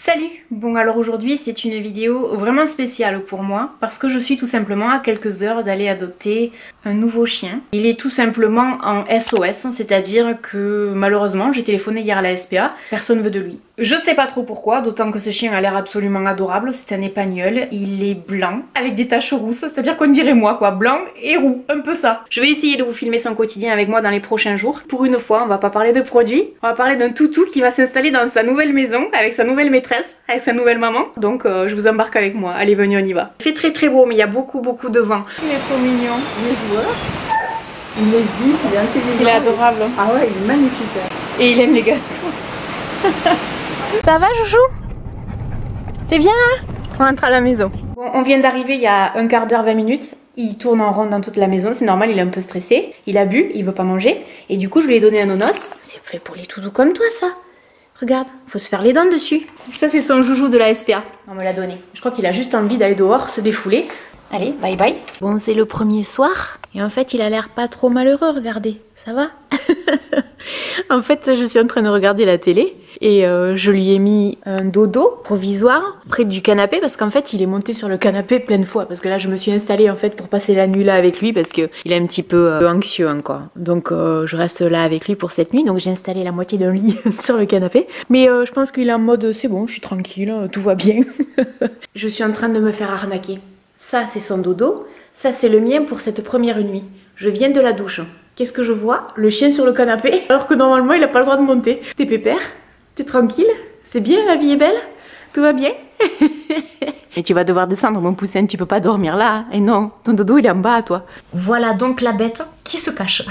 Salut! Bon alors aujourd'hui c'est une vidéo vraiment spéciale pour moi parce que je suis tout simplement à quelques heures d'aller adopter un nouveau chien. Il est tout simplement en SOS, c'est-à-dire que malheureusement j'ai téléphoné hier à la SPA, personne veut de lui. Je sais pas trop pourquoi, d'autant que ce chien a l'air absolument adorable, c'est un épagnol, il est blanc avec des taches rousses, c'est-à-dire qu'on dirait moi quoi, blanc et roux, un peu ça. Je vais essayer de vous filmer son quotidien avec moi dans les prochains jours. Pour une fois on va pas parler de produits, on va parler d'un toutou qui va s'installer dans sa nouvelle maison avec sa nouvelle maîtresse, avec sa nouvelle maman. Donc je vous embarque avec moi, allez venez on y va. Il fait très beau mais il y a beaucoup de vent. Il est trop mignon. Il est joueur, il est vif, il est intelligent. Il est adorable. Ah ouais, il est magnifique. Et il aime les gâteaux. Ça va Joujou? T'es bien là? On rentre à la maison. Bon, on vient d'arriver il y a un quart d'heure, 20 minutes. Il tourne en rond dans toute la maison, c'est normal, il est un peu stressé. Il a bu, il veut pas manger. Et du coup je lui ai donné un nonos. C'est fait pour les toutous comme toi ça. Regarde, faut se faire les dents dessus. Ça c'est son joujou de la SPA. On me l'a donné. Je crois qu'il a juste envie d'aller dehors, se défouler. Allez, bye bye. Bon, c'est le premier soir. Et en fait, il a l'air pas trop malheureux, regardez. Ça va? En fait, je suis en train de regarder la télé. Et je lui ai mis un dodo provisoire près du canapé. Parce qu'en fait, il est monté sur le canapé plein de fois. Parce que là, je me suis installée en fait pour passer la nuit là avec lui. Parce qu'il est un petit peu anxieux encore. Donc, je reste là avec lui pour cette nuit. Donc, j'ai installé la moitié d'un lit sur le canapé. Mais je pense qu'il est en mode, c'est bon, je suis tranquille, tout va bien. Je suis en train de me faire arnaquer. Ça, c'est son dodo. Ça, c'est le mien pour cette première nuit. Je viens de la douche. Qu'est-ce que je vois? Le chien sur le canapé, alors que normalement, il n'a pas le droit de monter. T'es pépère? T'es tranquille? C'est bien, la vie est belle? Tout va bien? Et tu vas devoir descendre, mon poussin, tu peux pas dormir là. Et non, ton dodo, il est en bas, toi. Voilà donc la bête qui se cache.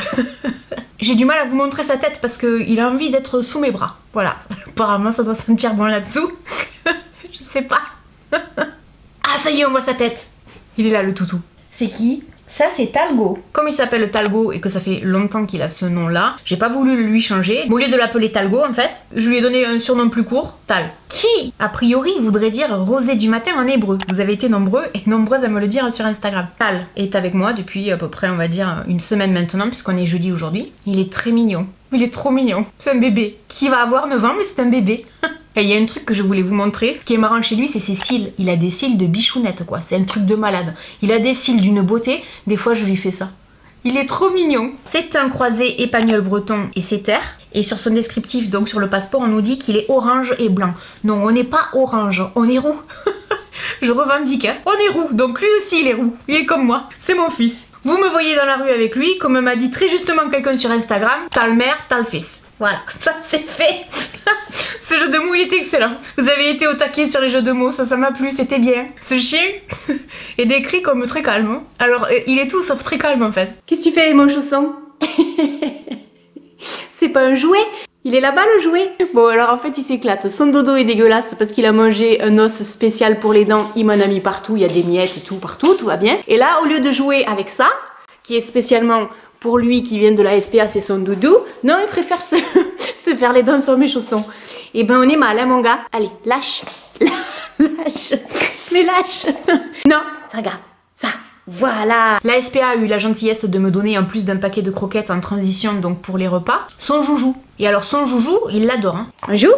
J'ai du mal à vous montrer sa tête parce qu'il a envie d'être sous mes bras. Voilà. Apparemment, ça doit sentir bon là-dessous. Je sais pas. Ah, ça y est, on voit sa tête. Il est là, le toutou. C'est qui? Ça, c'est Talgo. Comme il s'appelle Talgo et que ça fait longtemps qu'il a ce nom-là, j'ai pas voulu lui changer. Au lieu de l'appeler Talgo, en fait, je lui ai donné un surnom plus court, Tal. Qui, a priori, voudrait dire rosée du matin en hébreu. Vous avez été nombreux et nombreuses à me le dire sur Instagram. Tal est avec moi depuis à peu près, on va dire, une semaine maintenant, puisqu'on est jeudi aujourd'hui. Il est très mignon. Il est trop mignon. C'est un bébé. Qui va avoir 9 ans, mais c'est un bébé. Et il y a un truc que je voulais vous montrer. Ce qui est marrant chez lui, c'est ses cils. Il a des cils de bichounette, quoi. C'est un truc de malade. Il a des cils d'une beauté. Des fois, je lui fais ça. Il est trop mignon. C'est un croisé épagnol breton et setter. Et sur son descriptif, donc sur le passeport, on nous dit qu'il est orange et blanc. Non, on n'est pas orange, on est roux. Je revendique, hein. On est roux, donc lui aussi, il est roux. Il est comme moi. C'est mon fils. Vous me voyez dans la rue avec lui, comme m'a dit très justement quelqu'un sur Instagram, t'as le mère, t'as le fils. Voilà, ça c'est fait. Ce jeu de mots, il était excellent. Vous avez été au taquet sur les jeux de mots, ça m'a plu, c'était bien. Ce chien est décrit comme très calme. Alors, il est tout sauf très calme en fait. Qu'est-ce que tu fais, mon chausson? C'est pas un jouet? Il est là-bas le jouet. Bon alors en fait il s'éclate. Son dodo est dégueulasse parce qu'il a mangé un os spécial pour les dents. Il m'en a mis partout, il y a des miettes et tout partout, tout va bien. Et là au lieu de jouer avec ça, qui est spécialement pour lui qui vient de la SPA, c'est son doudou, non il préfère se faire les dents sur mes chaussons. Et ben on est mal hein mon gars. Allez, lâche. Lâche. Mais lâche. Non, ça regarde. Ça. Voilà. La SPA a eu la gentillesse de me donner en plus d'un paquet de croquettes en transition donc pour les repas, son joujou. Et alors son joujou, il l'adore. Hein. Un joujou?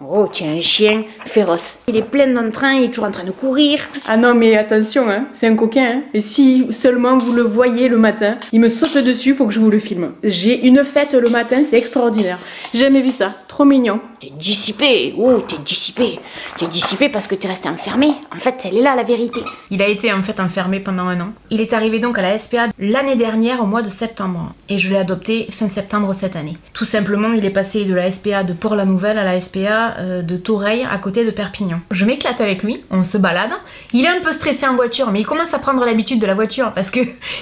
Oh, tiens, un chien féroce. Il est plein d'entrain, il est toujours en train de courir. Ah non, mais attention, hein, c'est un coquin. Hein. Et si seulement vous le voyez le matin, il me saute dessus, faut que je vous le filme. J'ai une fête le matin, c'est extraordinaire. J'ai jamais vu ça, trop mignon. T'es dissipé, oh, t'es dissipé. T'es dissipé parce que t'es resté enfermé. En fait, elle est là, la vérité. Il a été en fait enfermé pendant un an. Il est arrivé donc à la SPA l'année dernière, au mois de septembre. Et je l'ai adopté fin septembre cette année. Tout simplement, il est passé de la SPA de Port-la-Nouvelle à la SPA de Toreil à côté de Perpignan. Je m'éclate avec lui, on se balade. Il est un peu stressé en voiture, mais il commence à prendre l'habitude de la voiture parce que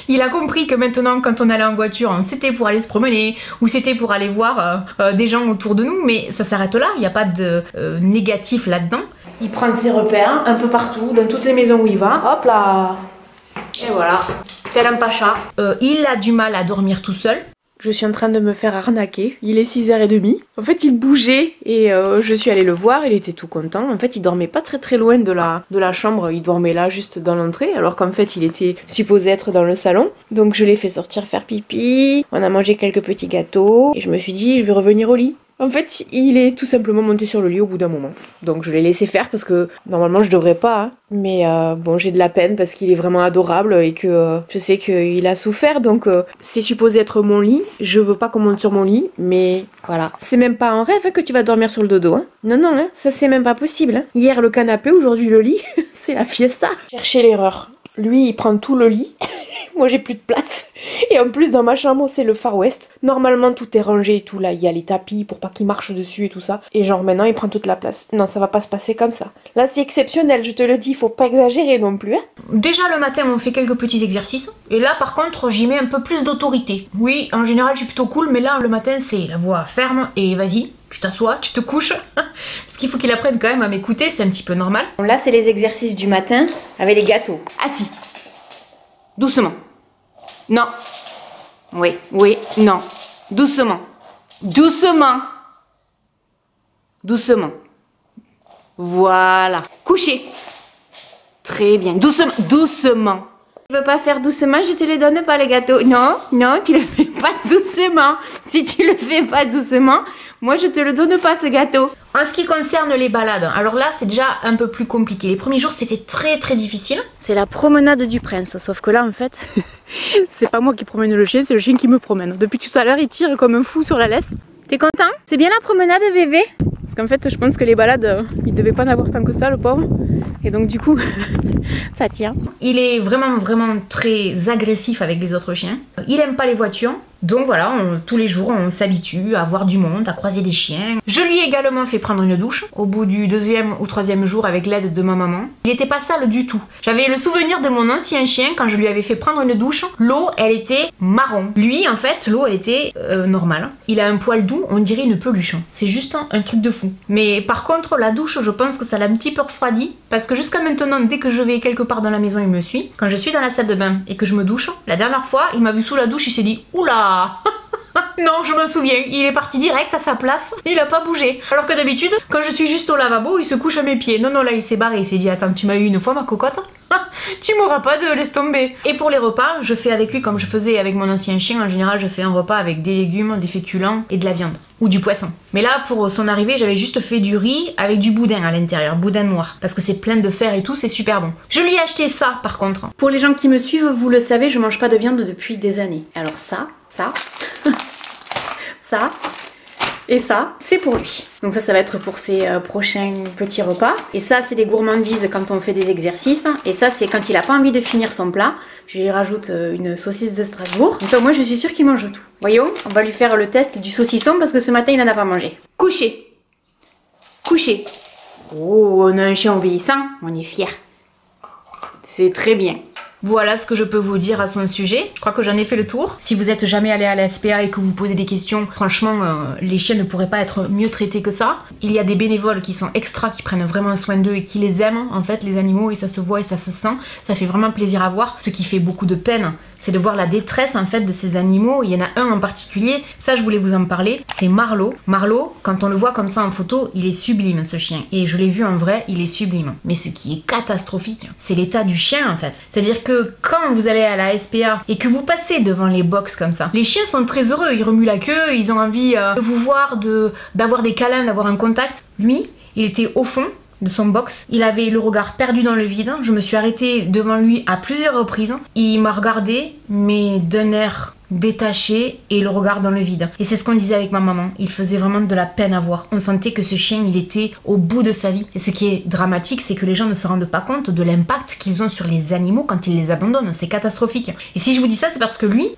il a compris que maintenant quand on allait en voiture, c'était pour aller se promener ou c'était pour aller voir des gens autour de nous, mais ça s'arrête là, il n'y a pas de négatif là-dedans. Il prend ses repères un peu partout, dans toutes les maisons où il va. Hop là. Et voilà, tel un pacha. Il a du mal à dormir tout seul. Je suis en train de me faire arnaquer. Il est 6h30. En fait, il bougeait et je suis allée le voir. Il était tout content. En fait, il dormait pas très loin de la chambre. Il dormait là, juste dans l'entrée. Alors qu'en fait, il était supposé être dans le salon. Donc, je l'ai fait sortir faire pipi. On a mangé quelques petits gâteaux. Et je me suis dit, je vais revenir au lit. En fait, il est tout simplement monté sur le lit au bout d'un moment. Donc je l'ai laissé faire parce que normalement je devrais pas. Hein. Mais bon, j'ai de la peine parce qu'il est vraiment adorable et que je sais qu'il a souffert. Donc c'est supposé être mon lit. Je veux pas qu'on monte sur mon lit. Mais voilà. C'est même pas un rêve que tu vas dormir sur le dodo. Hein. Non, non, hein, ça c'est même pas possible. Hein. Hier le canapé, aujourd'hui le lit. C'est la fiesta. Cherchez l'erreur. Lui, il prend tout le lit. Moi, j'ai plus de place. Et en plus, dans ma chambre, c'est le Far West. Normalement, tout est rangé et tout. Là, il y a les tapis pour pas qu'il marche dessus et tout ça. Et genre, maintenant, il prend toute la place. Non, ça va pas se passer comme ça. Là, c'est exceptionnel, je te le dis. Faut pas exagérer non plus. Hein. Déjà, le matin, on fait quelques petits exercices. Et là, par contre, j'y mets un peu plus d'autorité. Oui, en général, je suis plutôt cool. Mais là, le matin, c'est la voix ferme. Et vas-y. Tu t'assois, tu te couches, parce qu'il faut qu'il apprenne quand même à m'écouter, c'est un petit peu normal. Là, c'est les exercices du matin avec les gâteaux. Assis. Doucement. Non. Oui, oui, non. Doucement. Doucement. Doucement. Voilà. Couché. Très bien. Doucement. Doucement. Tu veux pas faire doucement, je te les donne pas les gâteaux. Non, non, tu le fais pas doucement. Si tu le fais pas doucement, moi je te le donne pas ce gâteau. En ce qui concerne les balades, alors là c'est déjà un peu plus compliqué. Les premiers jours c'était très très difficile. C'est la promenade du prince, sauf que là en fait, c'est pas moi qui promène le chien, c'est le chien qui me promène. Depuis tout à l'heure il tire comme un fou sur la laisse. T'es content? C'est bien la promenade bébé? Parce qu'en fait je pense que les balades, il devait pas en avoir tant que ça le pauvre. Et donc du coup, ça tient. Il est vraiment très agressif avec les autres chiens. Il aime pas les voitures. Donc voilà, tous les jours on s'habitue à voir du monde, à croiser des chiens. Je lui ai également fait prendre une douche au bout du 2e ou 3e jour avec l'aide de ma maman. Il était pas sale du tout. J'avais le souvenir de mon ancien chien quand je lui avais fait prendre une douche. L'eau elle était marron. Lui en fait l'eau elle était normale. Il a un poil doux, on dirait une peluche. C'est juste un truc de fou. Mais par contre la douche je pense que ça l'a un petit peu refroidi. Parce que jusqu'à maintenant dès que je vais quelque part dans la maison il me suit. Quand je suis dans la salle de bain et que je me douche, la dernière fois il m'a vu sous la douche, il s'est dit oula. Non, je me souviens, il est parti direct à sa place, il a pas bougé. Alors que d'habitude, quand je suis juste au lavabo, il se couche à mes pieds. Non, non, là il s'est barré, il s'est dit attends, tu m'as eu une fois ma cocotte? Tu m'auras pas de laisse tomber. Et pour les repas, je fais avec lui comme je faisais avec mon ancien chien. En général, je fais un repas avec des légumes, des féculents et de la viande. Ou du poisson. Mais là, pour son arrivée, j'avais juste fait du riz avec du boudin à l'intérieur, boudin noir. Parce que c'est plein de fer et tout, c'est super bon. Je lui ai acheté ça par contre. Pour les gens qui me suivent, vous le savez, je mange pas de viande depuis des années. Alors ça, ça et ça, c'est pour lui. Donc ça va être pour ses prochains petits repas. Et ça, c'est des gourmandises quand on fait des exercices. Et ça, c'est quand il a pas envie de finir son plat. Je lui rajoute une saucisse de Strasbourg. Comme ça, moi, je suis sûre qu'il mange tout. Voyons, on va lui faire le test du saucisson parce que ce matin, il n'en a pas mangé. Couché. Couché. Oh, on a un chien obéissant. On est fiers. C'est très bien. Voilà ce que je peux vous dire à son sujet. Je crois que j'en ai fait le tour. Si vous n'êtes jamais allé à la SPA et que vous posez des questions, franchement, les chiens ne pourraient pas être mieux traités que ça. Il y a des bénévoles qui sont extra, qui prennent vraiment soin d'eux et qui les aiment, en fait, les animaux, et ça se voit et ça se sent. Ça fait vraiment plaisir à voir. Ce qui fait beaucoup de peine, c'est de voir la détresse, en fait, de ces animaux. Il y en a un en particulier, ça je voulais vous en parler, c'est Marlowe. Marlowe, quand on le voit comme ça en photo, il est sublime ce chien. Et je l'ai vu en vrai, il est sublime. Mais ce qui est catastrophique, c'est l'état du chien, en fait. C'est-à-dire que quand vous allez à la SPA et que vous passez devant les box comme ça, les chiens sont très heureux, ils remuent la queue, ils ont envie de vous voir, d'avoir des câlins, d'avoir un contact. Lui, il était au fond de son box, il avait le regard perdu dans le vide. Je me suis arrêtée devant lui à plusieurs reprises. Il m'a regardé, mais d'un air détaché et le regard dans le vide. Et c'est ce qu'on disait avec ma maman. Il faisait vraiment de la peine à voir. On sentait que ce chien, il était au bout de sa vie. Et ce qui est dramatique, c'est que les gens ne se rendent pas compte de l'impact qu'ils ont sur les animaux quand ils les abandonnent. C'est catastrophique. Et si je vous dis ça, c'est parce que lui,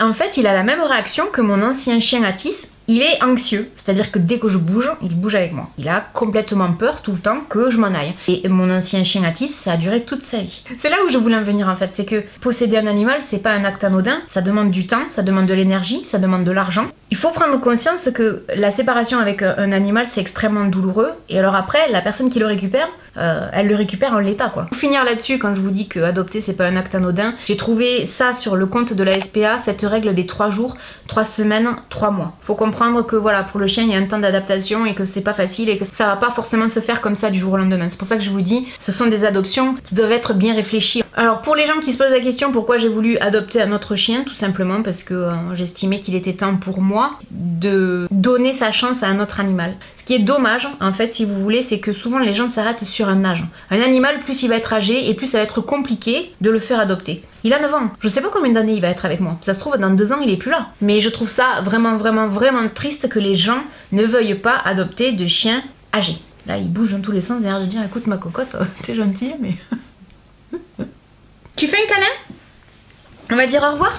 en fait, il a la même réaction que mon ancien chien Atis. Il est anxieux, c'est-à-dire que dès que je bouge, il bouge avec moi. Il a complètement peur tout le temps que je m'en aille. Et mon ancien chien Atis, ça a duré toute sa vie. C'est là où je voulais en venir en fait, c'est que posséder un animal, c'est pas un acte anodin, ça demande du temps, ça demande de l'énergie, ça demande de l'argent. Il faut prendre conscience que la séparation avec un animal, c'est extrêmement douloureux. Et alors après, la personne qui le récupère, elle le récupère en l'état quoi. Pour finir là-dessus, quand je vous dis que adopter c'est pas un acte anodin, j'ai trouvé ça sur le compte de la SPA, cette règle des 3 jours, 3 semaines, 3 mois. Faut comprendre que voilà, pour le chien il y a un temps d'adaptation et que c'est pas facile et que ça va pas forcément se faire comme ça du jour au lendemain. C'est pour ça que je vous dis, ce sont des adoptions qui doivent être bien réfléchies. Alors pour les gens qui se posent la question pourquoi j'ai voulu adopter un autre chien, tout simplement parce que j'estimais qu'il était temps pour moi moi de donner sa chance à un autre animal. Ce qui est dommage, en fait, si vous voulez, c'est que souvent les gens s'arrêtent sur un âge. Un animal, plus il va être âgé et plus ça va être compliqué de le faire adopter. Il a 9 ans. Je sais pas combien d'années il va être avec moi. Ça se trouve, dans 2 ans, il est plus là. Mais je trouve ça vraiment triste que les gens ne veuillent pas adopter de chiens âgés. Là, il bouge dans tous les sens, derrière de dire, écoute ma cocotte, t'es gentille, mais... Tu fais un câlin? On va dire au revoir?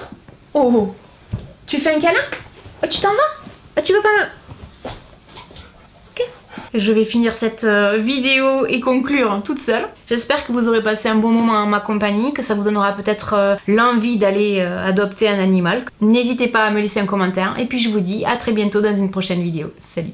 Oh, tu fais un câlin? Oh, tu t'en vas? Oh, tu veux pas me... Ok. Je vais finir cette vidéo et conclure toute seule. J'espère que vous aurez passé un bon moment en ma compagnie, que ça vous donnera peut-être l'envie d'aller adopter un animal. N'hésitez pas à me laisser un commentaire. Et puis je vous dis à très bientôt dans une prochaine vidéo. Salut!